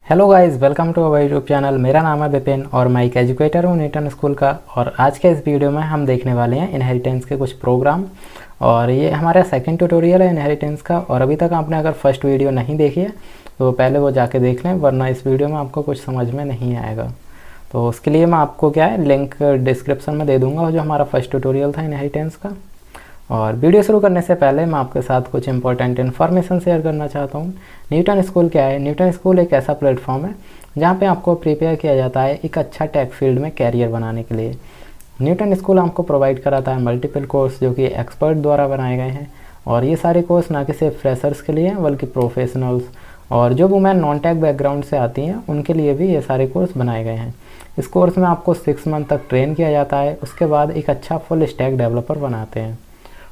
Hello guys, welcome to our YouTube channel. मेरा नाम है विपिन और मैं एक एजुकेटर हूँ न्यूटन स्कूल का। और आज के इस वीडियो में हम देखने वाले हैं इनहेरिटेंस के कुछ प्रोग्राम। और ये हमारा सेकंड ट्यूटोरियल है इनहेरिटेंस का। और अभी तक आपने अगर फर्स्ट वीडियो नहीं देखी है तो पहले वो जाके देख लें, वरना इस वीडियो में आपको कुछ समझ में नहीं आएगा। तो उसके लिए मैं आपको लिंक डिस्क्रिप्शन में दे दूँगा, जो हमारा फर्स्ट ट्यूटोरियल था इनहेरिटेंस का। और वीडियो शुरू करने से पहले मैं आपके साथ कुछ इंपॉर्टेंट इन्फॉर्मेशन शेयर करना चाहता हूँ। न्यूटन स्कूल क्या है? न्यूटन स्कूल एक ऐसा प्लेटफॉर्म है जहाँ पे आपको प्रिपेयर किया जाता है एक अच्छा टेक फील्ड में कैरियर बनाने के लिए। न्यूटन स्कूल आपको प्रोवाइड कराता है मल्टीपल कोर्स जो कि एक्सपर्ट द्वारा बनाए गए हैं। और ये सारे कोर्स ना कि सिर्फ फ्रेशर्स के लिए हैं बल्कि प्रोफेशनल्स और जो वुमेन नॉन टेक बैकग्राउंड से आती हैं उनके लिए भी ये सारे कोर्स बनाए गए हैं। इस कोर्स में आपको 6 मंथ तक ट्रेन किया जाता है, उसके बाद एक अच्छा फुल स्टैक डेवलपर बनाते हैं।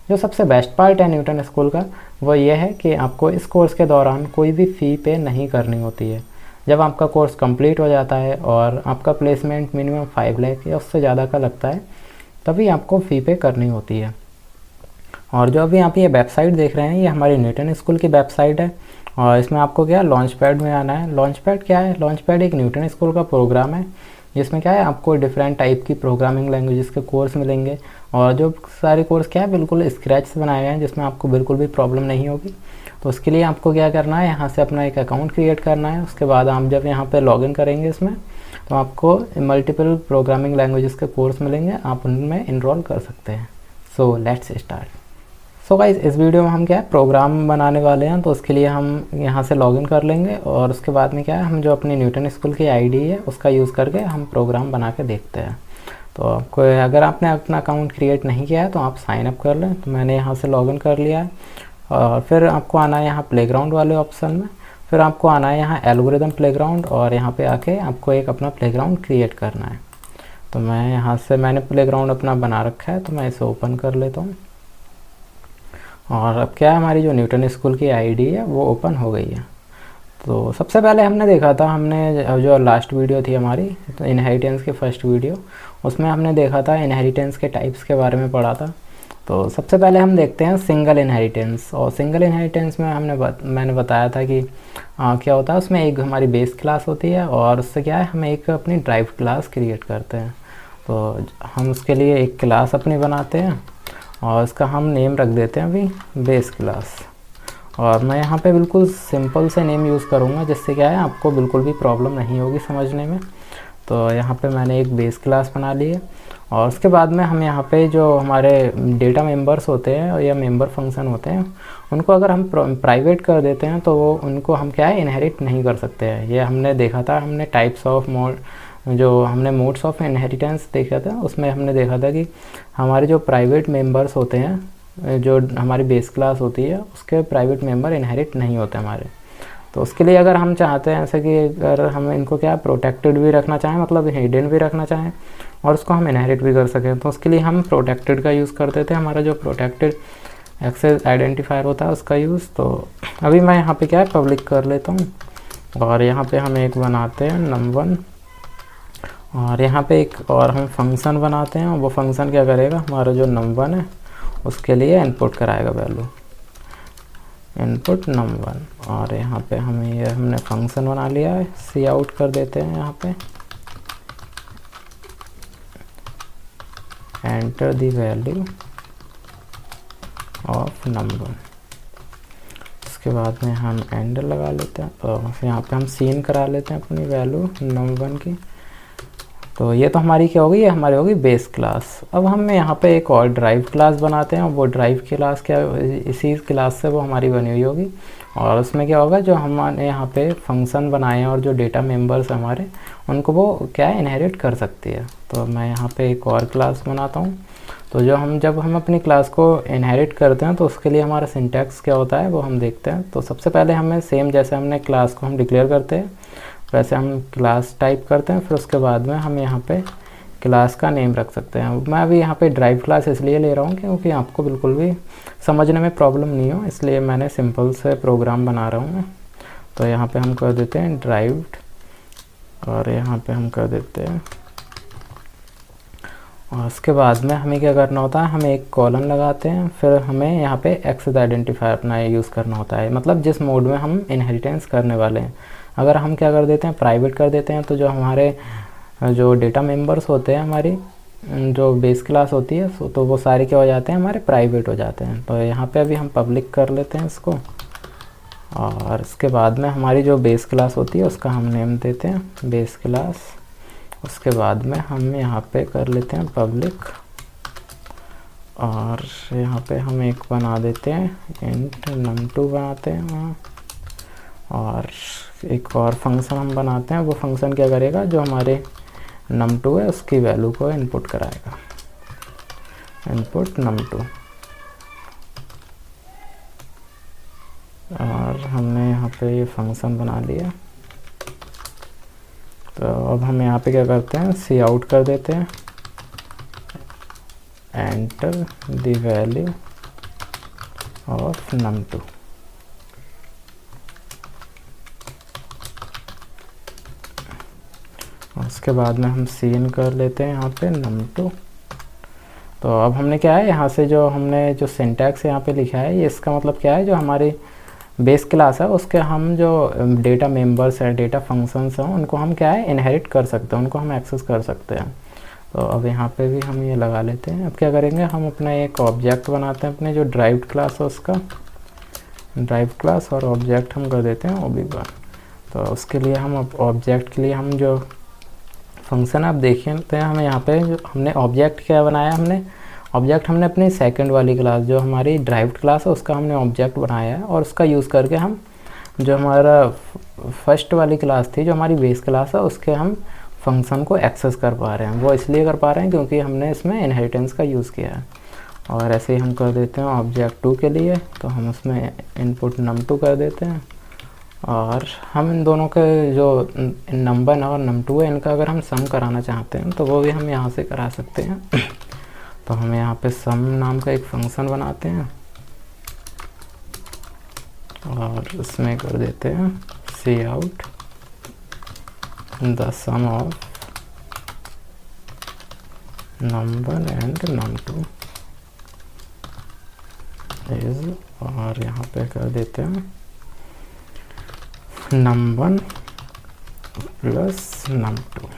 जो सबसे बेस्ट पार्ट है न्यूटन स्कूल का वो ये है कि आपको इस कोर्स के दौरान कोई भी फ़ी पे नहीं करनी होती है। जब आपका कोर्स कंप्लीट हो जाता है और आपका प्लेसमेंट मिनिमम 5 लाख या उससे ज़्यादा का लगता है तभी आपको फ़ी पे करनी होती है। और जो अभी आप ये वेबसाइट देख रहे हैं ये हमारी न्यूटन स्कूल की वेबसाइट है। और इसमें आपको लॉन्च पैड में आना है। लॉन्च पैड क्या है? लॉन्च पैड एक न्यूटन स्कूल का प्रोग्राम है जिसमें आपको डिफरेंट टाइप की प्रोग्रामिंग लैंग्वेजेस के कोर्स मिलेंगे। और जो सारे कोर्स बिल्कुल स्क्रैच से बनाए गए हैं, जिसमें आपको बिल्कुल भी प्रॉब्लम नहीं होगी। तो उसके लिए आपको क्या करना है, यहाँ से अपना एक अकाउंट क्रिएट करना है। उसके बाद आप जब यहाँ पे लॉगिन करेंगे इसमें तो आपको मल्टीपल प्रोग्रामिंग लैंग्वेजेस के कोर्स मिलेंगे, आप उनमें इनरोल कर सकते हैं। So let's start. So guys, इस वीडियो में हम प्रोग्राम बनाने वाले हैं। तो उसके लिए हम यहाँ से लॉगिन कर लेंगे और उसके बाद में हम जो अपनी न्यूटन स्कूल की आईडी है उसका यूज़ करके हम प्रोग्राम बना के देखते हैं। तो आपको अगर आपने अपना अकाउंट क्रिएट नहीं किया है तो आप साइन अप कर लें। तो मैंने यहाँ से लॉगिन कर लिया है। और फिर आपको आना है यहाँ प्लेग्राउंड वाले ऑप्शन में। फिर आपको आना है यहाँ एल्गोरिदम प्लेग्राउंड और यहाँ पे आके आपको एक अपना प्लेग्राउंड क्रिएट करना है। तो मैं यहाँ से मैंने प्लेग्राउंड अपना बना रखा है, तो मैं इसे ओपन कर लेता हूँ। और अब हमारी जो न्यूटन स्कूल की आईडी है वो ओपन हो गई है। तो सबसे पहले हमने देखा था, हमने जो लास्ट वीडियो थी हमारी तो इनहेरिटेंस की फर्स्ट वीडियो, उसमें हमने देखा था इनहेरिटेंस के टाइप्स के बारे में पढ़ा था। तो सबसे पहले हम देखते हैं सिंगल इनहेरिटेंस। और सिंगल इनहेरिटेंस में मैंने बताया था कि क्या होता है, उसमें एक हमारी बेस क्लास होती है और उससे हम एक अपनी ड्राइव क्लास क्रिएट करते हैं। तो हम उसके लिए एक क्लास अपनी बनाते हैं और इसका हम नेम रख देते हैं अभी बेस क्लास। और मैं यहाँ पे बिल्कुल सिंपल से नेम यूज़ करूँगा जिससे आपको बिल्कुल भी प्रॉब्लम नहीं होगी समझने में। तो यहाँ पे मैंने एक बेस क्लास बना ली है। और उसके बाद में हम यहाँ पे जो हमारे डेटा मेंबर्स होते हैं या मेंबर फंक्शन होते हैं उनको अगर हम प्राइवेट कर देते हैं तो वो उनको हम इनहेरिट नहीं कर सकते हैं। ये हमने देखा था, हमने टाइप्स ऑफ मोड जो हमने मोड्स ऑफ इनहेरिटेंस देखा था उसमें हमने देखा था कि हमारे जो प्राइवेट मेंबर्स होते हैं, जो हमारी बेस क्लास होती है उसके प्राइवेट मेंबर इनहेरिट नहीं होते हमारे। तो उसके लिए अगर हम चाहते हैं ऐसे कि अगर हम इनको प्रोटेक्टेड भी रखना चाहें, मतलब हिडन भी रखना चाहें और उसको हम इनहेरिट भी कर सकें, तो उसके लिए हम प्रोटेक्टेड का यूज़ करते थे। हमारा जो प्रोटेक्टेड एक्सेस आइडेंटिफायर होता है उसका यूज़। तो अभी मैं यहाँ पे पब्लिक कर लेता हूँ और यहाँ पे हम एक बनाते हैं num1। और यहाँ पे एक और हम फंक्शन बनाते हैं। वो फंक्शन क्या करेगा, हमारा जो num1 है उसके लिए इनपुट कराएगा वैल्यू इनपुट num1। और यहाँ पे हमने फंक्शन बना लिया है, सी आउट कर देते हैं यहाँ पे enter the value of num1। उसके बाद में हम एंटर लगा लेते हैं और यहाँ पे हम सीन करा लेते हैं अपनी वैल्यू num1 की। तो ये तो हमारी क्या होगी, ये हमारी होगी बेस क्लास। अब हम यहाँ पे एक और ड्राइव क्लास बनाते हैं। वो ड्राइव क्लास इसी क्लास से वो हमारी बनी हुई होगी। और उसमें क्या होगा, जो हमने यहाँ पे फंक्शन बनाए हैं और जो डेटा मेंबर्स हमारे उनको वो इनहेरिट कर सकती है। तो मैं यहाँ पे एक और क्लास बनाता हूँ। तो जब हम अपनी क्लास को इनहेरिट करते हैं तो उसके लिए हमारा सिंटैक्स क्या होता है वो हम देखते हैं। तो सबसे पहले हमें सेम जैसे हमने क्लास को हम डिक्लेयर करते हैं वैसे हम क्लास टाइप करते हैं। फिर उसके बाद में हम यहाँ पे क्लास का नेम रख सकते हैं। मैं अभी यहाँ पे ड्राइव क्लास इसलिए ले रहा हूँ क्योंकि आपको बिल्कुल भी समझने में प्रॉब्लम नहीं हो, इसलिए मैंने सिंपल से प्रोग्राम बना रहा हूँ। तो यहाँ पे हम कर देते हैं ड्राइव्ड और यहाँ पे हम कर देते हैं। और उसके बाद में हमें क्या करना होता है, हमें एक कॉलन लगाते हैं। फिर हमें यहाँ पे एक्सेस आइडेंटिफायर अपना यूज़ करना होता है, मतलब जिस मोड में हम इनहेरिटेंस करने वाले हैं। अगर हम क्या कर देते हैं, प्राइवेट कर देते हैं, तो जो हमारे जो डेटा मेंबर्स होते हैं, हमारी जो बेस क्लास होती है, तो वो सारे क्या हो जाते हैं, हमारे प्राइवेट हो जाते हैं। तो यहाँ पे अभी हम पब्लिक कर लेते हैं इसको, और इसके बाद में हमारी जो बेस क्लास होती है उसका हम नेम देते हैं बेस क्लास। उसके बाद में हम यहाँ पे कर लेते हैं पब्लिक, और यहाँ पे हम एक बना देते हैं इंट num2 बनाते हैं वहाँ, और एक और फंक्शन हम बनाते हैं। वो फंक्शन क्या करेगा, जो हमारे num2 है उसकी वैल्यू को इनपुट कराएगा, इनपुट num2। और हमने यहाँ पे ये फंक्शन बना लिया। तो अब हम यहाँ पे क्या करते हैं, सी आउट कर देते हैं, enter the value of num2। उसके बाद में हम सीन कर लेते हैं यहाँ पे num2। तो अब हमने क्या है, यहाँ से जो हमने जो सिंटैक्स यहाँ पे लिखा है, ये इसका मतलब क्या है, जो हमारी बेस क्लास है उसके हम जो डेटा मेंबर्स है, डेटा फंक्शंस हैं, उनको हम क्या है, इनहेरिट कर सकते हैं, उनको हम एक्सेस कर सकते हैं। तो अब यहाँ पे भी हम ये लगा लेते हैं। अब क्या करेंगे, हम अपना एक ऑब्जेक्ट बनाते हैं अपने जो ड्राइव्ड क्लास है उसका, ड्राइव्ड क्लास, और ऑब्जेक्ट हम कर देते हैं OB1। तो उसके लिए हम ऑब्जेक्ट के लिए हम जो फंक्शन आप देखते हैं, हमें यहाँ पे जो हमने ऑब्जेक्ट क्या बनाया, हमने ऑब्जेक्ट हमने अपनी सेकंड वाली क्लास जो हमारी ड्राइव्ड क्लास है उसका हमने ऑब्जेक्ट बनाया है, और उसका यूज़ करके हम जो हमारा फर्स्ट वाली क्लास थी, जो हमारी बेस क्लास है, उसके हम फंक्शन को एक्सेस कर पा रहे हैं। वो इसलिए कर पा रहे हैं क्योंकि हमने इसमें इनहेरिटेंस का यूज़ किया है। और ऐसे ही हम कर देते हैं ऑब्जेक्ट 2 के लिए, तो हम उसमें इनपुट num2 कर देते हैं, और हम इन दोनों के जो num1 और num2 है, इनका अगर हम सम कराना चाहते हैं तो वो भी हम यहाँ से करा सकते हैं। तो हम यहाँ पे सम नाम का एक फंक्शन बनाते हैं, और उसमें कर देते हैं cout the sum of num1 and num2 is, और यहाँ पे कर देते हैं num1 प्लस num2,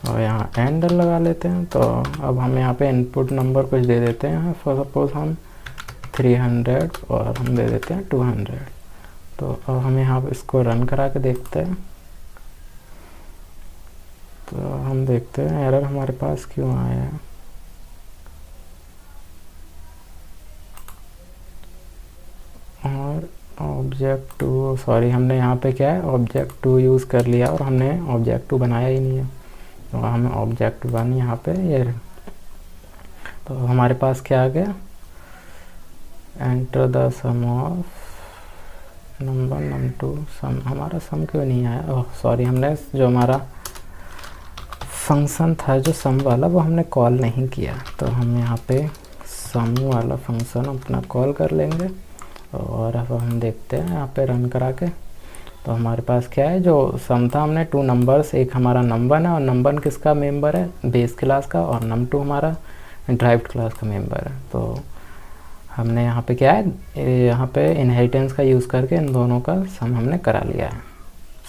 और यहाँ एंड लगा लेते हैं। तो अब हम यहाँ पे इनपुट नंबर कुछ दे देते हैं, फॉर सपोज हम 300 और हम दे देते हैं 200। तो अब हम यहाँ पे इसको रन करा के देखते हैं। तो हम देखते हैं एरर हमारे पास क्यों आया है। और ऑब्जेक्ट 2, सॉरी हमने यहाँ पे क्या है, ऑब्जेक्ट 2 यूज़ कर लिया और हमने ऑब्जेक्ट 2 बनाया ही नहीं है। तो हमें ऑब्जेक्ट 1 यहाँ पे ये, तो हमारे पास क्या आ गया, enter the sum of num1 num2 sum. हमारा सम क्यों नहीं आया, ओह सॉरी, हमने जो हमारा फंक्शन था जो सम वाला वो हमने कॉल नहीं किया। तो हम यहाँ पे सम वाला फंक्शन अपना कॉल कर लेंगे, और अब हम देखते हैं यहाँ पे रन करा के। तो हमारे पास क्या है, जो सम था हमने 2 नंबर्स, एक हमारा num1 है, और num1 किसका मेंबर है, बेस क्लास का, और num2 हमारा ड्राइव्ड क्लास का मेंबर है। तो हमने यहाँ पे क्या है, यहाँ पे इनहेरिटेंस का यूज़ करके इन दोनों का सम हमने करा लिया है।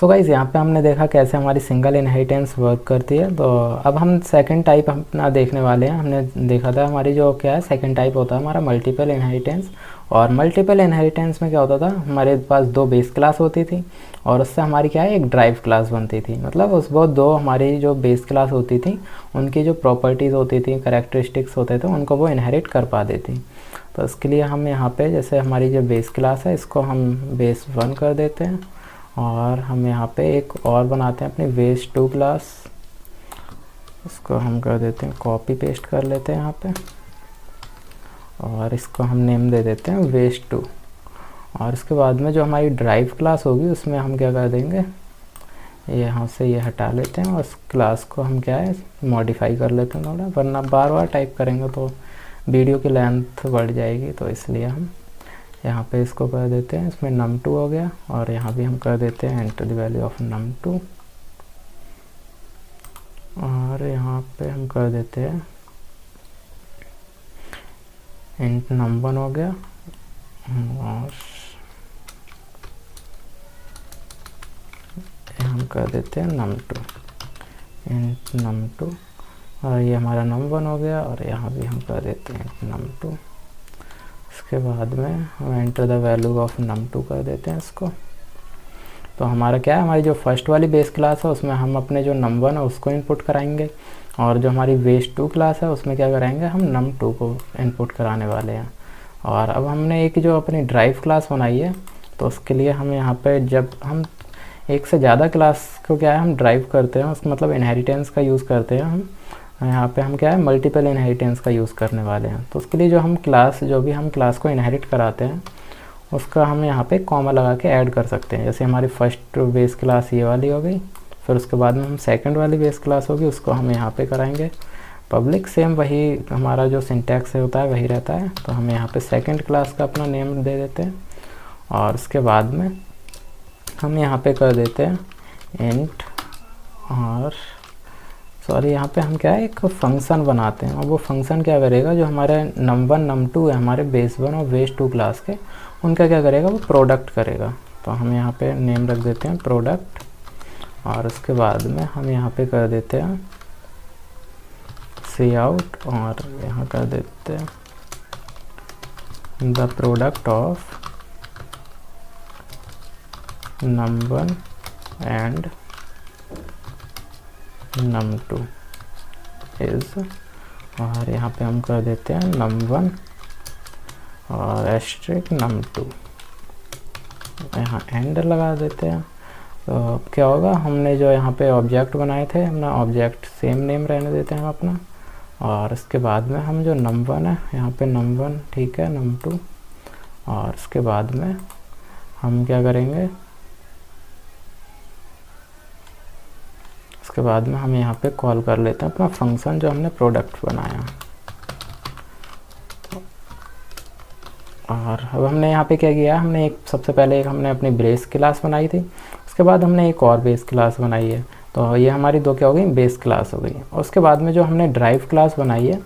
सो गाइस, यहाँ पे हमने देखा कैसे हमारी सिंगल इनहेरिटेंस वर्क करती है। तो अब हम सेकंड टाइप अपना देखने वाले हैं। हमने देखा था हमारी जो क्या है सेकंड टाइप होता है हमारा मल्टीपल इनहेरिटेंस। और मल्टीपल इनहेरिटेंस में क्या होता था, हमारे पास 2 बेस क्लास होती थी और उससे हमारी क्या है एक ड्राइव क्लास बनती थी। मतलब उस वो 2 हमारी जो बेस क्लास होती थी उनकी जो प्रॉपर्टीज़ होती थी, कैरेक्टरिस्टिक्स होते थे, उनको वो इनहेरिट कर पाती थी। तो इसके लिए हम यहाँ पे जैसे हमारी जो बेस क्लास है इसको हम बेस 1 कर देते हैं, और हम यहाँ पे एक और बनाते हैं अपनी बेस 2 क्लास। इसको हम कर देते हैं, कॉपी पेस्ट कर लेते हैं यहाँ पे, और इसको हम नेम दे देते हैं बेस 2। और इसके बाद में जो हमारी ड्राइव क्लास होगी उसमें हम क्या कर देंगे, यहाँ से ये हटा लेते हैं और उस क्लास को हम क्या है मॉडिफाई कर लेते हैं थोड़ा, वरना बार बार टाइप करेंगे तो वीडियो की लेंथ बढ़ जाएगी। तो इसलिए हम यहाँ पे इसको कर देते हैं, इसमें num2 हो गया, और यहाँ भी हम कर देते हैं enter the value of num2, और यहाँ पे हम कर देते हैं इंट num1 हो गया, और कर देते हैं num2 इंट num2, और ये हमारा num1 हो गया, और यहाँ भी हम कर देते हैं num2। इसके बाद में हम enter the value of num2 कर देते हैं इसको। तो हमारा क्या है, हमारी जो फर्स्ट वाली बेस क्लास है उसमें हम अपने जो num1 है उसको इनपुट कराएंगे, और जो हमारी बेस2 क्लास है उसमें क्या कराएंगे, हम num2 को इनपुट कराने वाले हैं। और अब हमने एक जो अपनी ड्राइव क्लास बनाई है, तो उसके लिए हम यहाँ पे जब हम एक से ज़्यादा क्लास को क्या है हम ड्राइव करते हैं, उसका मतलब इनहेरिटेंस का यूज़ करते हैं हम। यहाँ पे हम क्या है मल्टीपल इनहेरिटेंस का यूज़ करने वाले हैं। तो उसके लिए जो भी हम क्लास को इनहेरिट कराते हैं उसका हम यहाँ पे कॉमा लगा के ऐड कर सकते हैं। जैसे हमारी फर्स्ट बेस क्लास ये वाली हो गई, फिर उसके बाद में हम सेकंड वाली बेस क्लास होगी उसको हम यहाँ पे कराएंगे पब्लिक। सेम वही हमारा जो सिंटैक्स होता है वही रहता है। तो हम यहाँ पे सेकंड क्लास का अपना नेम दे देते हैं, और उसके बाद में हम यहाँ पे कर देते हैं इंट, और सॉरी यहाँ पे हम क्या है एक फंक्शन बनाते हैं, और वो फंक्शन क्या करेगा, जो हमारे num1 num2 है हमारे बेस1 और बेस2 क्लास के, उनका क्या करेगा, वो प्रोडक्ट करेगा। तो हम यहाँ पे नेम रख देते हैं प्रोडक्ट, और उसके बाद में हम यहाँ पे कर देते हैं सी आउट, और यहाँ कर देते हैं the product of num1 and num2 is, और यहाँ पे हम कर देते हैं num1 और एस्ट्रिक num2, यहाँ एंड लगा देते हैं। तो अब क्या होगा, हमने जो यहाँ पे ऑब्जेक्ट बनाए थे अपना ऑब्जेक्ट सेम नेम रहने देते हैं हम अपना, और इसके बाद में हम जो num1 है यहाँ पे num1 ठीक है num2, और इसके बाद में हम क्या करेंगे, उसके बाद में हम यहाँ पे कॉल कर लेते हैं अपना फंक्शन जो हमने प्रोडक्ट बनाया। और अब हमने यहाँ पे क्या किया, हमने सबसे पहले हमने अपनी बेस क्लास बनाई थी, उसके बाद हमने एक और बेस क्लास बनाई है। तो ये हमारी दो क्या हो गई, बेस क्लास हो गई। और उसके बाद में जो हमने ड्राइव क्लास बनाई है,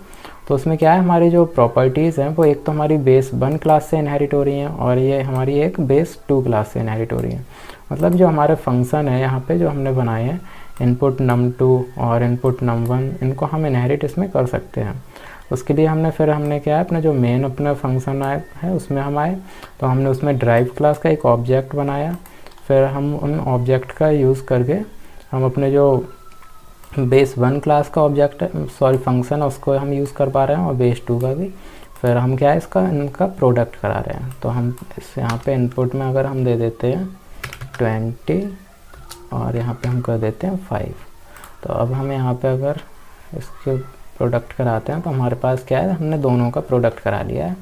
तो उसमें क्या है हमारी जो प्रॉपर्टीज़ हैं वो एक तो हमारी बेस1 क्लास से इनहेरिट हो रही हैं, और ये हमारी एक बेस2 क्लास से इनहेरिट हो रही हैं। मतलब जो हमारे फंक्शन है यहाँ पे जो हमने बनाए हैं इनपुट num2 और इनपुट num1, इनको हम इनहेरिट इसमें कर सकते हैं। उसके लिए हमने क्या है अपना जो मेन अपना फंक्शन है उसमें हम आए, तो हमने उसमें ड्राइव क्लास का एक ऑब्जेक्ट बनाया। फिर हम उन ऑब्जेक्ट का यूज़ करके हम अपने जो बेस1 क्लास का ऑब्जेक्ट फंक्शन है उसको हम यूज़ कर पा रहे हैं, और बेस2 का भी। फिर हम क्या है इनका प्रोडक्ट करा रहे हैं। तो हम इस यहाँ पे इनपुट में अगर हम दे देते हैं 20, और यहाँ पे हम कर देते हैं 5। तो अब हम यहाँ पे अगर इसके प्रोडक्ट कराते हैं तो हमारे पास क्या है, हमने दोनों का प्रोडक्ट करा लिया है,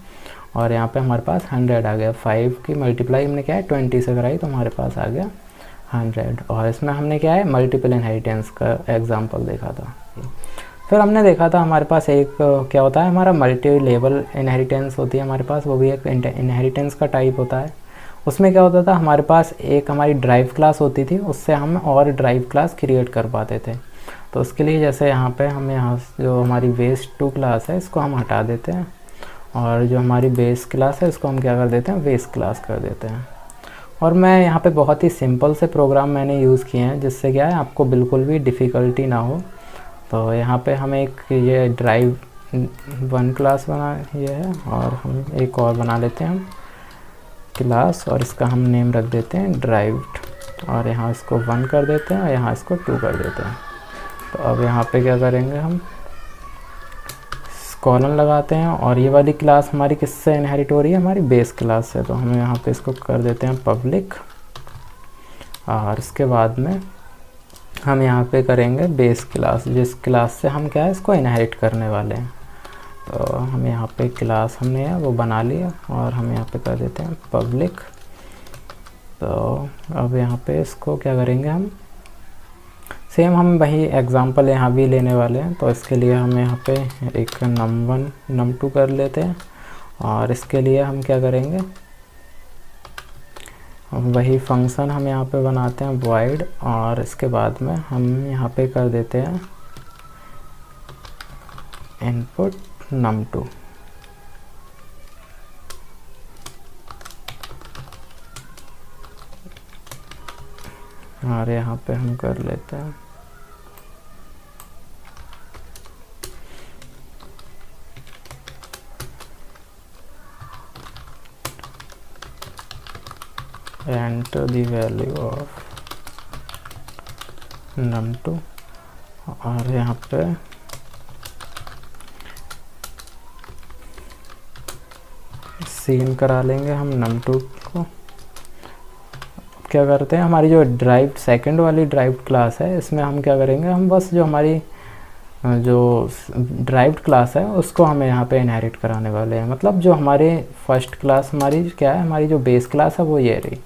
और यहाँ पे हमारे पास 100 आ गया। 5 की मल्टीप्लाई हमने क्या है 20 से कराई, तो हमारे पास आ गया 100। और इसमें हमने क्या है मल्टीपल इनहेरिटेंस का एग्जांपल देखा था। फिर हमने देखा था हमारे पास एक क्या होता है, हमारा मल्टी लेवल इनहेरिटेंस होती है हमारे पास, वो भी एक इनहेरिटेंस का टाइप होता है। उसमें क्या होता था, हमारे पास एक हमारी ड्राइव क्लास होती थी, उससे हम और ड्राइव क्लास क्रिएट कर पाते थे। तो उसके लिए जैसे यहाँ पे हम यहाँ जो हमारी बेस2 क्लास है इसको हम हटा देते हैं, और जो हमारी बेस क्लास है इसको हम क्या कर देते हैं बेस क्लास कर देते हैं। और मैं यहाँ पे बहुत ही सिंपल से प्रोग्राम मैंने यूज़ किए हैं, जिससे क्या है आपको बिल्कुल भी डिफ़िकल्टी ना हो। तो यहाँ पे हम एक ये ड्राइव 1 क्लास बना ये है, और हम एक और बना लेते हैं हम क्लास, और इसका हम नेम रख देते हैं ड्राइव्ड, और यहाँ इसको 1 कर देते हैं और यहाँ इसको 2 कर देते हैं। तो अब यहाँ पे क्या करेंगे, हम कॉलन लगाते हैं, और ये वाली क्लास हमारी किससे इनहेरिट हो रही है, हमारी बेस क्लास से। तो हम यहाँ पे इसको कर देते हैं पब्लिक, और इसके बाद में हम यहाँ पे करेंगे बेस क्लास, जिस क्लास से हम क्या है इसको इनहेरिट करने वाले हैं। तो हम यहाँ पे क्लास हमने वो बना लिया, और हम यहाँ पे कर देते हैं पब्लिक। तो अब यहाँ पे इसको क्या करेंगे, हम सेम हम वही एग्जांपल यहाँ भी लेने वाले हैं। तो इसके लिए हम यहाँ पे एक num1 num2 कर लेते हैं, और इसके लिए हम क्या करेंगे, वही फंक्शन हम यहाँ पे बनाते हैं void, और इसके बाद में हम यहाँ पे कर देते हैं इनपुट num2। और यहाँ पे हम कर लेते हैं enter the value of num2 और यहाँ पे सीन करा लेंगे हम num2 को। क्या करते हैं, हमारी जो ड्राइव्ड सेकंड वाली ड्राइव्ड क्लास है इसमें हम क्या करेंगे, हम बस जो हमारी जो ड्राइव्ड क्लास है उसको हमें यहाँ पे इनहेरिट कराने वाले हैं। मतलब जो हमारे फर्स्ट क्लास हमारी क्या है, हमारी जो बेस क्लास है वो ये रही।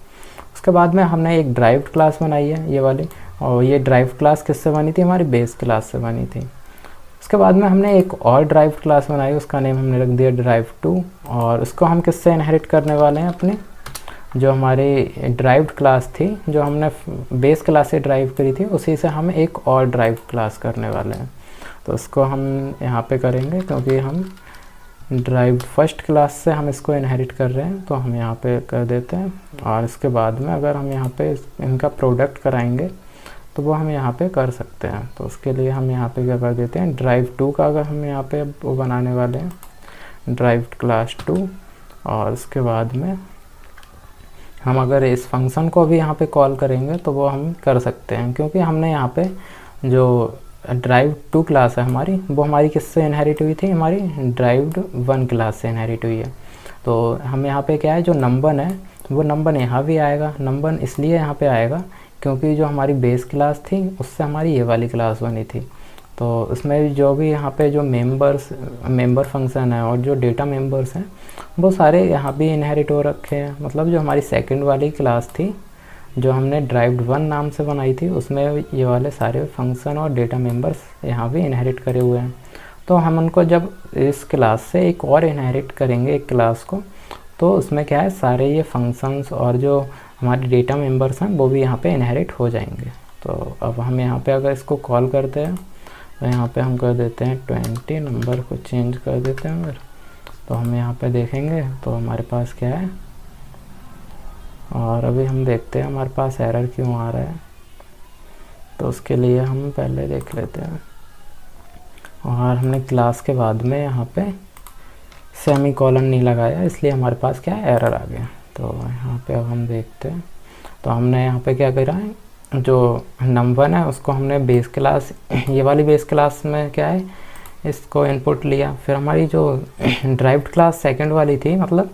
उसके बाद में हमने एक ड्राइव्ड क्लास बनाई है ये वाली, और ये ड्राइव्ड क्लास किससे बनी थी, हमारी बेस क्लास से बनी थी। उसके बाद में हमने एक और ड्राइव्ड क्लास बनाई, उसका नेम हमने रख दिया ड्राइव2, और उसको हम किससे इनहेरिट करने वाले हैं, अपने जो हमारी ड्राइव्ड क्लास थी जो हमने बेस क्लास से ड्राइव करी थी उसी से हम एक और ड्राइव्ड क्लास करने वाले हैं। तो उसको हम यहाँ पे करेंगे, क्योंकि हम ड्राइव्ड फर्स्ट क्लास से हम इसको इनहेरिट कर रहे हैं तो हम यहाँ पे कर देते हैं। और इसके बाद में अगर हम यहाँ पे इनका प्रोडक्ट कराएंगे तो वो हम यहाँ पे कर सकते हैं। तो उसके लिए हम यहाँ पे क्या कर देते हैं, ड्राइव2 का अगर हम यहाँ पे वो बनाने वाले हैं ड्राइव्ड क्लास 2, और उसके बाद में हम अगर इस फंक्शन को भी यहाँ पे कॉल करेंगे तो वो हम कर सकते हैं, क्योंकि हमने यहाँ पे जो ड्राइव्ड2 क्लास है हमारी वो हमारी किससे इनहेरिट हुई थी, हमारी ड्राइव्ड1 क्लास से इनहेरिट हुई है। तो हम यहाँ पे क्या है, जो नंबर है वो नंबर यहाँ भी आएगा। नंबर इसलिए यहाँ पे आएगा क्योंकि जो हमारी बेस क्लास थी उससे हमारी ये वाली क्लास बनी थी। तो उसमें जो भी यहाँ पे जो मेंबर फंक्शन है और जो डेटा मेंबर्स हैं वो सारे यहाँ भी इनहेरिट हो रखे हैं। मतलब जो हमारी सेकंड वाली क्लास थी जो हमने ड्राइव्ड1 नाम से बनाई थी उसमें ये वाले सारे फंक्शन और डेटा मेंबर्स यहाँ भी इनहेरिट करे हुए हैं। तो हम उनको जब इस क्लास से एक और इनहेरिट करेंगे एक क्लास को, तो उसमें क्या है, सारे ये फंक्शंस और जो हमारे डेटा मेंबर्स हैं वो भी यहाँ पे इनहेरिट हो जाएंगे। तो अब हम यहाँ पे अगर इसको कॉल करते हैं तो यहाँ पे हम कर देते हैं 20, नंबर को चेंज कर देते हैं अगर, तो हम यहाँ पे देखेंगे तो हमारे पास क्या है, और अभी हम देखते हैं हमारे पास एरर क्यों आ रहा है। तो उसके लिए हम पहले देख लेते हैं, और हमने क्लास के बाद में यहाँ पे सेमी कॉलन नहीं लगाया इसलिए हमारे पास क्या है, एरर आ गया। तो यहाँ पे अब हम देखते हैं, तो हमने यहाँ पे क्या करा है, जो num1 है उसको हमने बेस क्लास, ये वाली बेस क्लास में क्या है इसको इनपुट लिया। फिर हमारी जो ड्राइव्ड क्लास सेकंड वाली थी, मतलब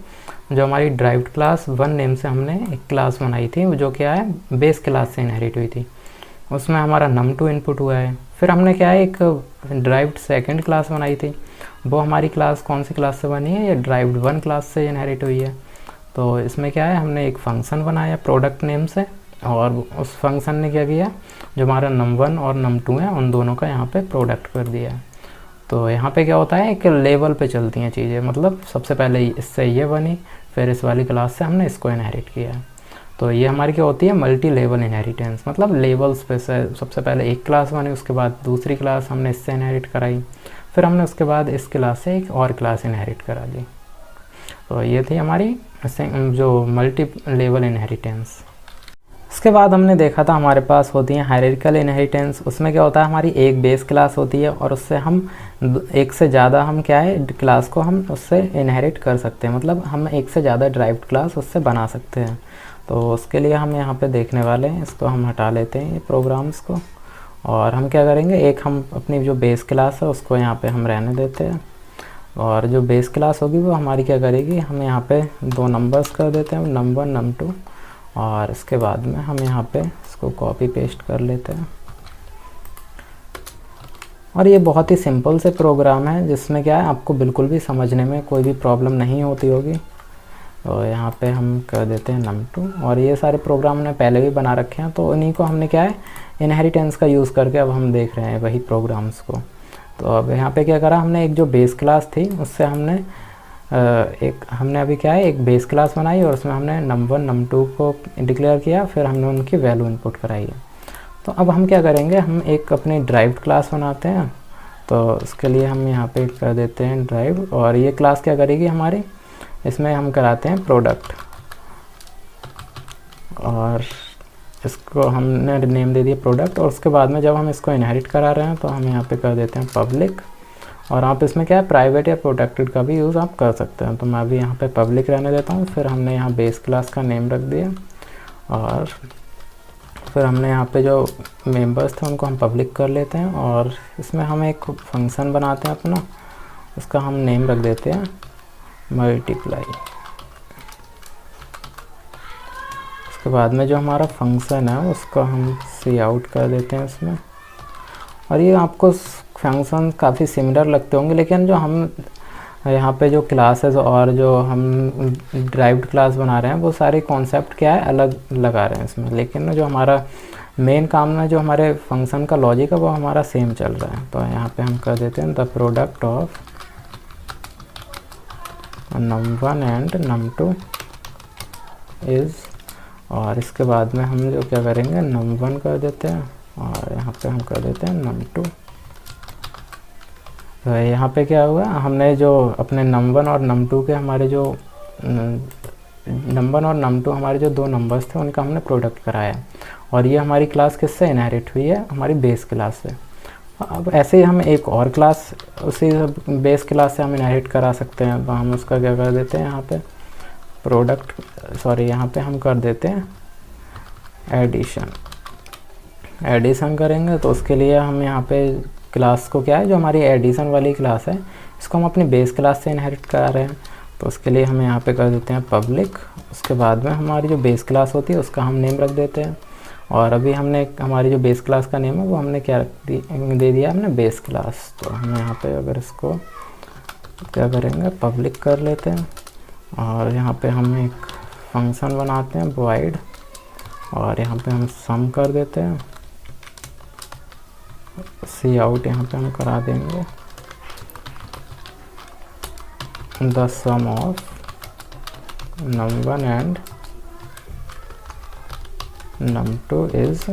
जो हमारी ड्राइव्ड क्लास 1 नेम से हमने एक क्लास बनाई थी जो क्या है बेस क्लास से इनहेरिट हुई थी, उसमें हमारा num2 इनपुट हुआ है। फिर हमने क्या है एक ड्राइव्ड सेकंड क्लास बनाई थी, वो हमारी क्लास कौन सी क्लास से बनी है, ये ड्राइव्ड1 क्लास से इनहेरिट हुई है। तो इसमें क्या है, हमने एक फंक्शन बनाया प्रोडक्ट नेम से, और उस फंक्शन ने क्या किया, जो हमारा num1 और num2 है उन दोनों का यहाँ पे प्रोडक्ट कर दिया है। तो यहाँ पे क्या होता है कि लेवल पे चलती हैं चीज़ें, मतलब सबसे पहले इससे ये बनी, फिर इस वाली क्लास से हमने इसको इनहेरिट किया है। तो ये हमारी क्या होती है, मल्टी लेवल इनहेरिटेंस। मतलब लेवल्स पे से सबसे पहले एक क्लास बनी, उसके बाद दूसरी क्लास हमने इससे इनहेरिट कराई, फिर हमने उसके बाद इस क्लास से एक और क्लास इनहेरिट करा ली। तो ये थी हमारी जो मल्टी लेवल इनहेरिटेंस। उसके बाद हमने देखा था हमारे पास होती है हायरार्किकल इनहेरिटेंस। उसमें क्या होता है, हमारी एक बेस क्लास होती है और उससे हम एक से ज़्यादा हम क्या है क्लास को हम उससे इनहेरिट कर सकते हैं। मतलब हम एक से ज़्यादा ड्राइव्ड क्लास उससे बना सकते हैं। तो उसके लिए हम यहाँ पे देखने वाले हैं, इसको हम हटा लेते हैं ये प्रोग्राम्स को, और हम क्या करेंगे, एक हम अपनी जो बेस क्लास है उसको यहाँ पे हम रहने देते हैं, और जो बेस क्लास होगी वो हमारी क्या करेगी, हम यहाँ पे दो नंबर्स कर देते हैं, num1 num2, और इसके बाद में हम यहाँ पे इसको कॉपी पेस्ट कर लेते हैं। और ये बहुत ही सिंपल से प्रोग्राम है जिसमें क्या है आपको बिल्कुल भी समझने में कोई भी प्रॉब्लम नहीं होती होगी। तो यहाँ पे हम कर देते हैं num2, और ये सारे प्रोग्राम हमने पहले भी बना रखे हैं, तो उन्हीं को हमने क्या है इनहेरिटेंस का यूज़ करके अब हम देख रहे हैं वही प्रोग्राम्स को। तो अब यहाँ पे क्या करा, हमने एक जो बेस क्लास थी उससे हमने अभी क्या है एक बेस क्लास बनाई, और उसमें हमने num1 num2 को डिक्लेयर किया, फिर हमने उनकी वैल्यू इनपुट कराई है। तो अब हम क्या करेंगे, हम एक अपनी ड्राइव्ड क्लास बनाते हैं। तो उसके लिए हम यहाँ पे कर देते हैं ड्राइव, और ये क्लास क्या करेगी हमारी, इसमें हम कराते हैं प्रोडक्ट, और इसको हमने नेम दे दिया प्रोडक्ट, और उसके बाद में जब हम इसको इनहेरिट करा रहे हैं तो हम यहाँ पे कर देते हैं पब्लिक। और आप इसमें क्या है, प्राइवेट या प्रोटेक्टेड का भी यूज़ आप कर सकते हैं। तो मैं अभी यहाँ पे पब्लिक रहने देता हूँ। फिर हमने यहाँ बेस क्लास का नेम रख दिया, और फिर हमने यहाँ पे जो मेंबर्स थे उनको हम पब्लिक कर लेते हैं। और इसमें हम एक फंक्शन बनाते हैं अपना, उसका हम नेम रख देते हैं मल्टीप्लाई। उसके बाद में जो हमारा फंक्शन है उसको हम सी आउट कर देते हैं इसमें। और ये आपको फंक्शन काफ़ी सिमिलर लगते होंगे, लेकिन जो हम यहाँ पे जो क्लासेस और जो हम ड्राइव्ड क्लास बना रहे हैं वो सारे कॉन्सेप्ट क्या है, अलग लगा रहे हैं इसमें। लेकिन जो हमारा मेन काम है, जो हमारे फंक्शन का लॉजिक है वो हमारा सेम चल रहा है। तो यहाँ पे हम कर देते हैं the product of num1 and num2 is, और इसके बाद में हम जो क्या करेंगे num1 कर देते हैं, और यहाँ पे हम कर देते हैं num2। तो यहाँ पे क्या हुआ, हमने जो अपने num1 और num2 के हमारे जो num1 और num2 हमारे जो दो नंबर्स थे उनका हमने प्रोडक्ट कराया। और ये हमारी क्लास किससे इनहेरिट हुई है, हमारी बेस क्लास से। अब ऐसे ही हम एक और क्लास उसी बेस क्लास से हम इनहेरिट करा सकते हैं। तो हम उसका क्या कर देते हैं, यहाँ पे प्रोडक्ट, सॉरी यहाँ पे हम कर देते हैं एडिशन करेंगे। तो उसके लिए हम यहाँ पे क्लास को क्या है, जो हमारी एडिशन वाली क्लास है इसको हम अपनी बेस क्लास से इनहेरिट करा रहे हैं। तो उसके लिए हम यहाँ पे कर देते हैं पब्लिक। उसके बाद में हमारी जो बेस क्लास होती है उसका हम नेम रख देते हैं। और अभी हमने हमारी जो बेस क्लास का नेम है वो हमने क्या दे दिया, हमने बेस क्लास। तो हम यहाँ पे अगर इसको क्या करेंगे, पब्लिक कर लेते हैं। और यहाँ पे हम एक फंक्शन बनाते हैं void, और यहाँ पे हम सम कर देते हैं, सी आउट यहाँ पे हम करा देंगे the sum of num1 and num2 is,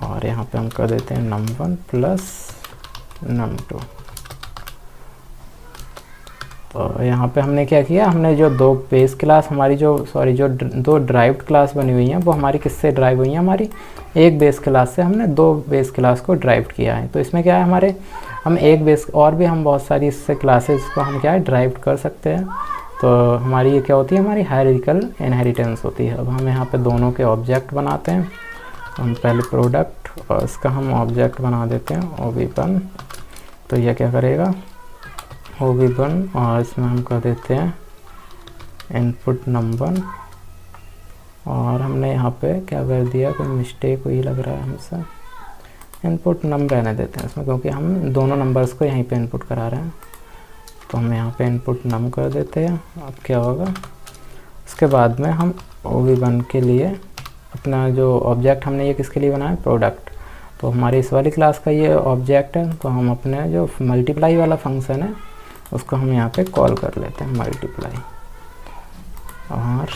और यहाँ पे हम कर देते हैं num1 प्लस num2। तो यहाँ पे हमने क्या किया, हमने जो दो बेस क्लास हमारी जो दो ड्राइव्ड क्लास बनी हुई हैं वो हमारी किससे ड्राइव हुई हैं, हमारी एक बेस क्लास से हमने दो बेस क्लास को ड्राइव किया है। तो इसमें क्या है, हमारे हम एक बेस और भी हम बहुत सारी इससे क्लासेस को हम क्या है ड्राइव कर सकते हैं। तो हमारी ये क्या होती है, हमारी हायरार्किकल इनहेरिटेंस होती है। अब हम यहाँ पे दोनों के ऑब्जेक्ट बनाते हैं। हम पहले प्रोडक्ट और इसका हम ऑब्जेक्ट बना देते हैं OB1। तो यह क्या करेगा OB1, और इसमें हम कर देते हैं इनपुट num1। और हमने यहाँ पे क्या कर दिया, कोई मिस्टेक हुई लग रहा है हमसे, इनपुट num रहने देते हैं इसमें, क्योंकि हम दोनों नंबर्स को यहीं पे इनपुट करा रहे हैं। तो हम यहाँ पे इनपुट num कर देते हैं। अब क्या होगा, उसके बाद में हम OB1 के लिए अपना जो ऑब्जेक्ट हमने ये किसके लिए बनाया, प्रोडक्ट। तो हमारी इस वाली क्लास का ये ऑब्जेक्ट है। तो हम अपने जो मल्टीप्लाई वाला फंक्शन है उसको हम यहाँ पे कॉल कर लेते हैं मल्टीप्लाई। और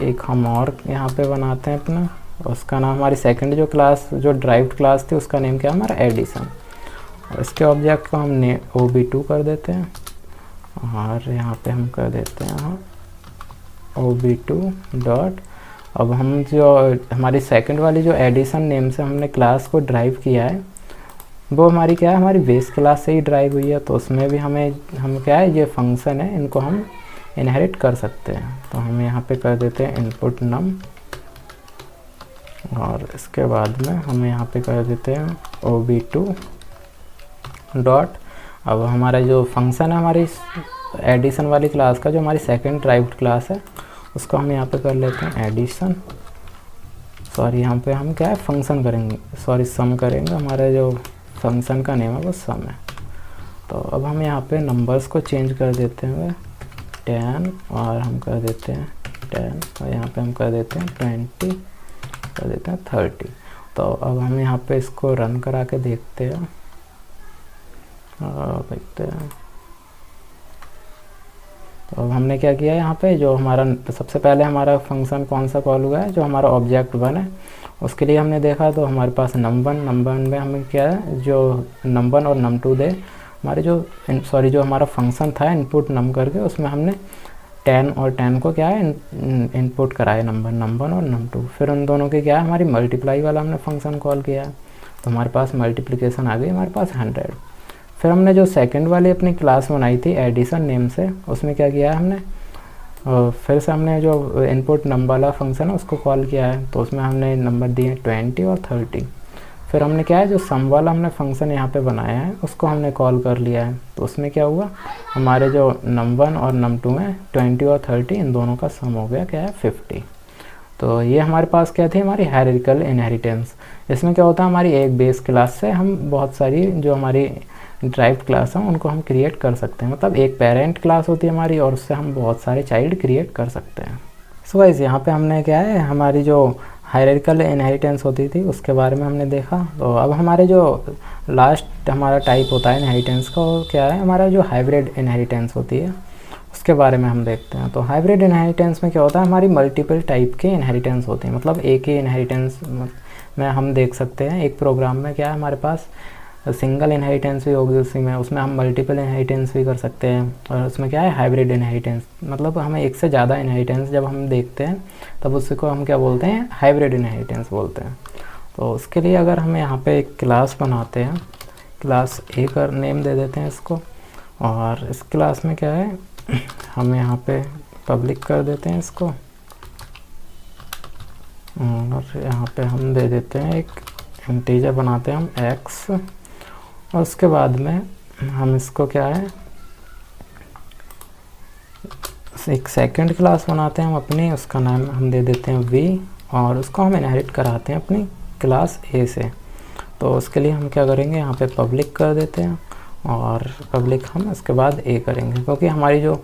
एक हम और यहाँ पे बनाते हैं अपना, उसका नाम, हमारी सेकंड जो क्लास जो ड्राइव्ड क्लास थी उसका नेम क्या है, हमारा एडिशन। और इसके ऑब्जेक्ट को हम OB2 कर देते हैं। और यहाँ पे हम कर देते हैं OB2 डॉट। अब हम जो हमारी सेकंड वाली जो एडिशन नेम से हमने क्लास को ड्राइव किया है वो हमारी क्या है, हमारी बेस क्लास से ही ड्राइव हुई है। तो उसमें भी हम क्या है, ये फंक्शन है, इनको हम इनहेरिट कर सकते हैं। तो हम यहाँ पे कर देते हैं इनपुट num, और इसके बाद में हम यहाँ पे कर देते हैं OB2 डॉट। अब हमारा जो फंक्शन है हमारी एडिशन वाली क्लास का, जो हमारी सेकंड ड्राइव्ड क्लास है, उसको हम यहाँ पे कर लेते हैं एडिशन। सॉरी यहाँ पे हम क्या है फंक्शन करेंगे, सॉरी सम करेंगे। हमारा जो फंक्शन का नेम है वो सम है। तो अब हम यहाँ पे नंबर्स को चेंज कर देते हैं 10, और हम कर देते हैं 10, और यहाँ पे हम कर देते हैं 20, कर देते हैं 30। तो अब हम यहाँ पे इसको रन करा के देखते हैं, तो अब हमने क्या किया यहाँ पे, जो हमारा सबसे पहले हमारा फंक्शन कौन सा कॉल हुआ है, जो हमारा ऑब्जेक्ट 1 है उसके लिए हमने देखा। तो हमारे पास num1 में हमें क्या है, जो num1 और num2 दे, हमारे जो जो हमारा फंक्शन था इनपुट num करके, उसमें हमने 10 और 10 को क्या है इनपुट कराए नंबर 1 और नंबर 2, फिर उन दोनों के क्या है हमारी मल्टीप्लाई वाला हमने फंक्शन कॉल किया है, तो हमारे पास मल्टीप्लिकेशन आ गई हमारे पास 100। फिर हमने जो सेकंड वाली अपनी क्लास बनाई थी एडिशन नेम से, उसमें क्या किया है हमने, फिर से हमने जो इनपुट नंबर वाला फंक्शन है उसको कॉल किया है, तो उसमें हमने नंबर दिए 20 और 30। फिर हमने क्या है जो सम वाला हमने फंक्शन यहाँ पे बनाया है उसको हमने कॉल कर लिया है, तो उसमें क्या हुआ हमारे जो नंबर 1 और नंबर 2 में 20 और 30 इन दोनों का सम हो गया क्या है 50। तो ये हमारे पास क्या थी हमारी हायरार्किकल इनहेरिटेंस। इसमें क्या होता है हमारी एक बेस क्लास से हम बहुत सारी जो हमारी ड्राइव्ड क्लास हैं उनको हम क्रिएट कर सकते हैं, मतलब एक पेरेंट क्लास होती है हमारी और उससे हम बहुत सारे चाइल्ड क्रिएट कर सकते हैं। सो गाइस यहाँ पे हमने क्या है हमारी जो हायरार्किकल इनहेरिटेंस होती थी उसके बारे में हमने देखा। तो अब हमारे जो लास्ट हमारा टाइप होता है इनहेरिटेंस का वो क्या है हमारा जो हाइब्रिड इनहेरिटेंस होती है उसके बारे में हम देखते हैं। तो हाइब्रिड इनहेरिटेंस में क्या होता है हमारी मल्टीपल टाइप के इनहेरिटेंस होते हैं, मतलब एक ही इनहेरिटेंस में हम देख सकते हैं एक प्रोग्राम में क्या है हमारे पास सिंगल इनहेरिटेंस भी होगी उसी में, उसमें हम मल्टीपल इनहेरिटेंस भी कर सकते हैं, और उसमें क्या है हाइब्रिड इनहेरिटेंस, मतलब हमें एक से ज़्यादा इनहेरिटेंस जब हम देखते हैं तब उसी को हम क्या बोलते हैं हाइब्रिड इनहेरिटेंस बोलते हैं। तो उसके लिए अगर हम यहाँ पे एक क्लास बनाते हैं, क्लास ए कर नेम दे देते हैं इसको, और इस क्लास में क्या है हम यहाँ पे पब्लिक कर देते हैं इसको, और यहाँ पे हम दे देते हैं एक इंटीजर बनाते हैं हम x, और उसके बाद में हम इसको क्या है एक सेकंड क्लास बनाते हैं हम अपनी, उसका नाम हम दे देते हैं v, और उसको हम इनहेरिट कराते हैं अपनी क्लास a से। तो उसके लिए हम क्या करेंगे यहाँ पे पब्लिक कर देते हैं, और पब्लिक हम इसके बाद a करेंगे क्योंकि हमारी जो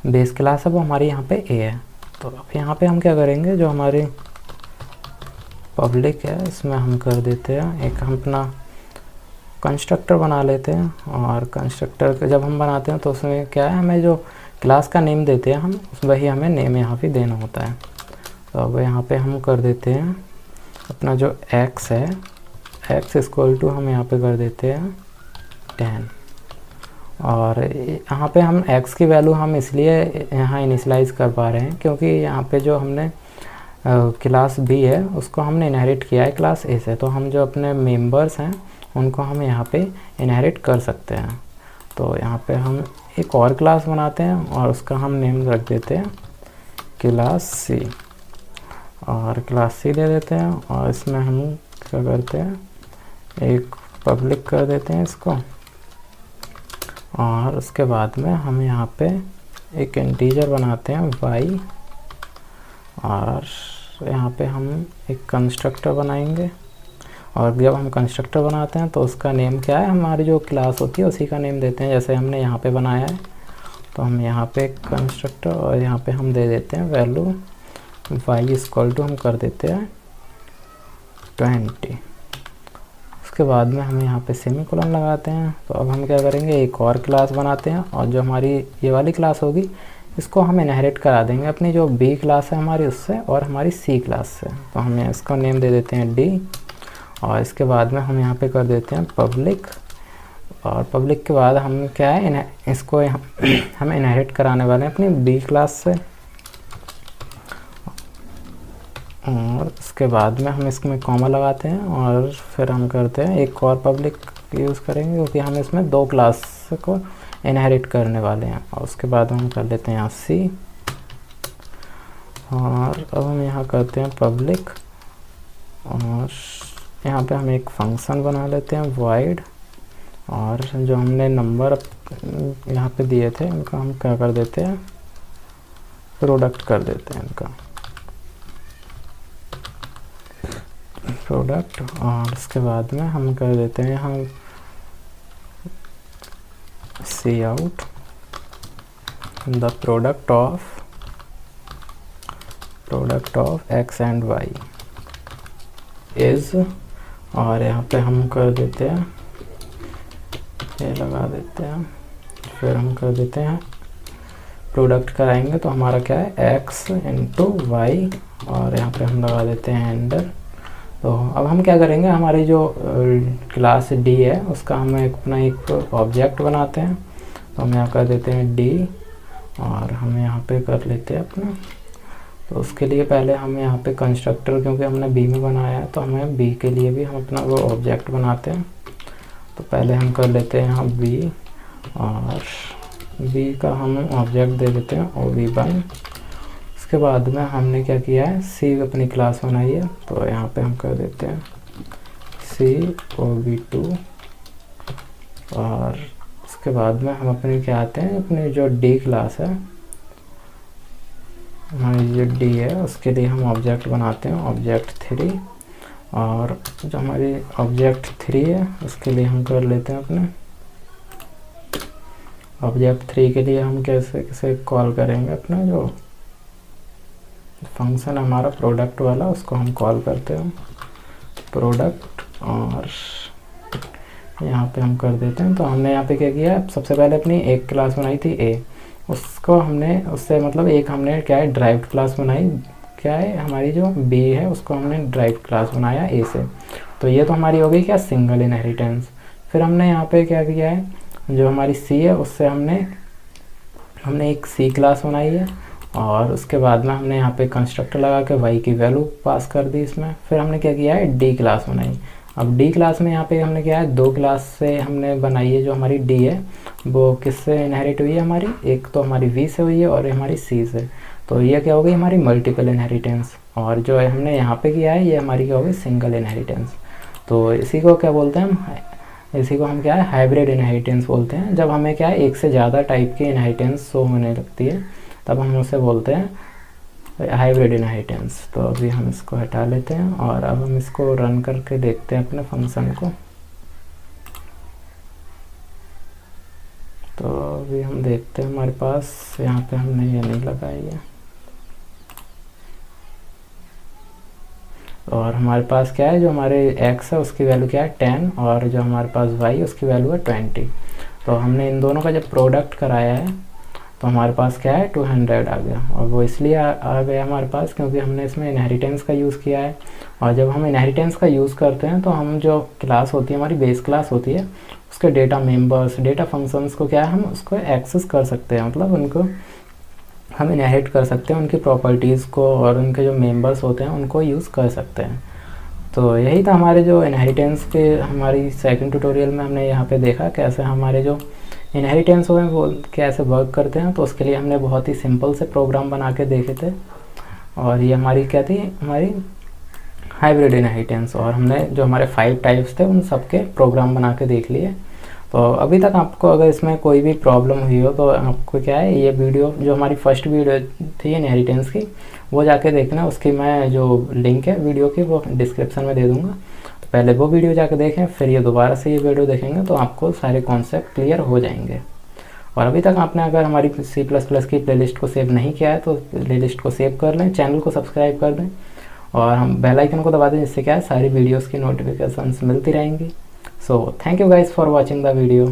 बेस क्लास है वो हमारी यहाँ पे a है। तो अब यहाँ पे हम क्या करेंगे जो हमारी पब्लिक है इसमें हम कर देते हैं एक हम अपना कंस्ट्रक्टर बना लेते हैं, और कंस्ट्रक्टर जब हम बनाते हैं तो उसमें क्या है हमें जो क्लास का नेम देते हैं हम वही हमें नेम यहाँ पे देना होता है। तो अब यहाँ पे हम कर देते हैं अपना जो x है x इक्वल टू हम यहाँ पे कर देते हैं 10, और यहाँ पे हम x की वैल्यू हम इसलिए यहाँ इनिशलाइज कर पा रहे हैं क्योंकि यहाँ पे जो हमने क्लास b है उसको हमने इनहेरिट किया है क्लास a से, तो हम जो अपने मेंबर्स हैं उनको हम यहाँ पे इनहेरिट कर सकते हैं। तो यहाँ पे हम एक और क्लास बनाते हैं और उसका हम नेम रख देते हैं क्लास c, और क्लास c दे देते हैं, और इसमें हम क्या करते हैं एक पब्लिक कर देते हैं इसको, और उसके बाद में हम यहाँ पे एक इंटीजर बनाते हैं y, और यहाँ पे हम एक कंस्ट्रक्टर बनाएंगे, और जब हम कंस्ट्रक्टर बनाते हैं तो उसका नेम क्या है हमारी जो क्लास होती है उसी का नेम देते हैं जैसे हमने यहाँ पे बनाया है। तो हम यहाँ पे कंस्ट्रक्टर और यहाँ पे हम दे देते हैं वैल्यू y इक्वल टू हम कर देते हैं 20। उसके बाद में हम यहाँ पे सेमीकोलन लगाते हैं। तो अब हम क्या करेंगे एक और क्लास बनाते हैं, और जो हमारी ये वाली क्लास होगी इसको हम इनहेरिट करा देंगे अपनी जो b क्लास है हमारी उससे और हमारी c क्लास से। तो हम इसका नेम दे देते हैं d, और इसके बाद में हम यहाँ पे कर देते हैं पब्लिक, और पब्लिक के बाद हम क्या है इसको हम इनहेरिट कराने वाले हैं अपनी b क्लास से, और उसके बाद में हम इसमें कॉमा लगाते हैं, और फिर हम करते हैं एक और पब्लिक यूज़ करेंगे क्योंकि हम इसमें दो क्लास को इनहेरिट करने वाले हैं। और उसके बाद हम कर लेते हैं यहाँ c, और अब हम यहाँ करते हैं पब्लिक, और यहाँ पे हम एक फंक्शन बना लेते हैं void, और जो हमने नंबर यहाँ पे दिए थे उनका हम क्या कर देते हैं प्रोडक्ट कर देते हैं इनका प्रोडक्ट, और उसके बाद में हम कर देते हैं हम cout the product of x and y is, और यहाँ पे हम कर देते हैं ये लगा देते हैं, फिर हम कर देते हैं प्रोडक्ट कराएंगे तो हमारा क्या है x इंटू वाई, और यहाँ पे हम लगा देते हैं एंडर। तो अब हम क्या करेंगे हमारी जो क्लास d है उसका हम अपना एक ऑब्जेक्ट बनाते हैं। तो हम यहाँ कर देते हैं d, और हम यहाँ पे कर लेते हैं अपना। तो उसके लिए पहले हम यहाँ पे कंस्ट्रक्टर, क्योंकि हमने बी में बनाया है तो हमें बी के लिए भी हम अपना वो ऑब्जेक्ट बनाते हैं। तो पहले हम कर लेते हैं यहाँ बी, और बी का हम ऑब्जेक्ट दे देते हैं OB1। उसके बाद में हमने क्या किया है, सी अपनी क्लास बनाई है, तो यहाँ पे हम कर देते हैं COB2। और उसके बाद में हम अपने क्या आते हैं, अपनी जो डी क्लास है, हमारी जो डी है उसके लिए हम ऑब्जेक्ट बनाते हैं OBJECT3। और जो हमारी OBJECT3 है उसके लिए हम कर लेते हैं अपने OBJECT3 के लिए हम कैसे कॉल करेंगे, अपना जो फंक्शन हमारा प्रोडक्ट वाला उसको हम कॉल करते हैं प्रोडक्ट। और यहाँ पे हम कर देते हैं। तो हमने यहाँ पे क्या किया, सबसे पहले अपनी एक क्लास बनाई थी A, उसको हमने उससे मतलब एक हमने क्या है ड्राइव्ड क्लास बनाई, क्या है हमारी जो B है उसको हमने ड्राइव्ड क्लास बनाया A से। तो ये तो हमारी हो गई क्या, सिंगल इनहेरिटेंस। फिर हमने यहाँ पे क्या किया है, जो हमारी C है उससे हमने एक C क्लास बनाई है, और उसके बाद में हमने यहाँ पे कंस्ट्रक्टर लगा के y की वैल्यू पास कर दी इसमें। फिर हमने क्या किया है, D क्लास बनाई। अब D क्लास में यहाँ पे हमने क्या है, दो क्लास से हमने बनाई है। जो हमारी D है वो किससे इनहेरिट हुई है हमारी, एक तो हमारी V से हुई है और हमारी C से। तो ये क्या हो गई हमारी मल्टीपल इनहेरिटेंस। और जो है हमने यहाँ पे किया है ये हमारी क्या हो गई, सिंगल इनहेरिटेंस। तो इसी को क्या बोलते हैं हम, इसी को हम क्या है हाइब्रिड इनहेरिटेंस बोलते हैं। जब हमें क्या है एक से ज़्यादा टाइप की इनहेरिटेंस शो होने लगती है तब हम उसे बोलते हैं हाइब्रिड इनहेरिटेंस। तो अभी हम इसको हटा लेते हैं और अब हम इसको रन करके देखते हैं अपने फंक्शन को। तो अभी हम देखते हैं हमारे पास यहाँ पे हमने ये नहीं लगाई है, और हमारे पास क्या है, जो हमारे x है उसकी वैल्यू क्या है 10, और जो हमारे पास y उसकी वैल्यू है 20। तो हमने इन दोनों का जब प्रोडक्ट कराया है तो हमारे पास क्या है 200 आ गया। और वो इसलिए आ गया हमारे पास क्योंकि हमने इसमें इनहेरिटेंस का यूज़ किया है। और जब हम इनहेरिटेंस का यूज़ करते हैं तो हम जो क्लास होती है हमारी बेस क्लास होती है उसके डेटा मेंबर्स, डेटा फंक्शंस को क्या है हम उसको एक्सेस कर सकते हैं, मतलब उनको हम इनहेरिट कर सकते हैं, उनकी प्रॉपर्टीज़ को, और उनके जो मेंबर्स होते हैं उनको यूज़ कर सकते हैं। तो यही था हमारे जो इनहेरिटेंस के हमारी सेकंड ट्यूटोरियल में हमने यहाँ पे देखा कैसे हमारे जो इनहेरिटेंस हो वो कैसे वर्क करते हैं। तो उसके लिए हमने बहुत ही सिंपल से प्रोग्राम बना के देखे थे, और ये हमारी क्या थी, हमारी हाइब्रिड इनहेरिटेंस। और हमने जो हमारे 5 टाइप्स थे उन सब के प्रोग्राम बना के देख लिए। तो अभी तक आपको अगर इसमें कोई भी प्रॉब्लम हुई हो तो आपको क्या है, ये वीडियो जो हमारी फर्स्ट वीडियो थी इनहेरिटेंस की वो जाके देखना, उसकी मैं जो लिंक है वीडियो की वो डिस्क्रिप्शन में दे दूँगा। तो पहले वो वीडियो जाके देखें, फिर ये दोबारा से ये वीडियो देखेंगे तो आपको सारे कॉन्सेप्ट क्लियर हो जाएंगे। और अभी तक आपने अगर हमारी C++ की प्लेलिस्ट को सेव नहीं किया है तो प्लेलिस्ट को सेव कर लें, चैनल को सब्सक्राइब कर दें, और हम बेल आइकन को दबा दें, जिससे क्या है सारी वीडियोज़ की नोटिफिकेशंस मिलती रहेंगी। So thank you guys for watching the video.